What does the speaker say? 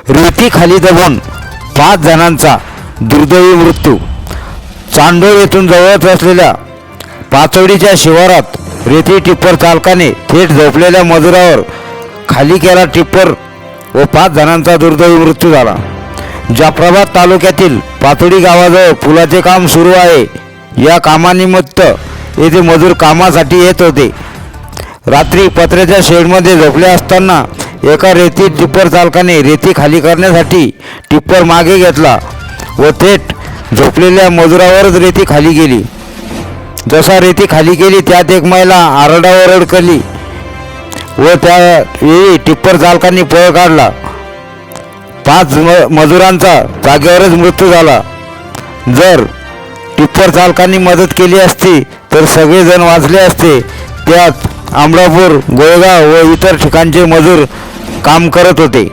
रेती खाली दबून 5 जणांचा दुर्दैवी मृत्यू. चांडोळ येथून जवळच असलेल्या पाचोडीच्या शिवारात रेती टिप्पर चालकाने थेट झोपलेल्या मजुरावर खाली केला टिप्पर व 5 जणांचा दुर्दैवी मृत्यू झाला. जाफराबाद तालुक्यातील पाचोडी गावाजवळ पुलाचे काम सुरू आहे. या कामानिमित्त येथे मजूर कामासाठी येत होते. रात्री पत्र्याच्या शेडमध्ये झोपले असताना एका रेती टिप्पर चालकाने रेती खाली करण्यासाठी टिप्पर मागे घेतला व थेट झोपलेल्या मजुरावरच रेती खाली गेली. जसा रेती खाली गेली त्यात एक महिला आरडाओरड केली व त्यावेळी टिप्पर चालकांनी पळ काढला. 5 मजुरांचा जागेवरच मृत्यू झाला. जर टिप्पर चालकांनी मदत केली असती तर सगळेजण वाचले असते. त्यात अमरापूर, गोळगाव व इतर ठिकाणचे मजूर काम करत होते.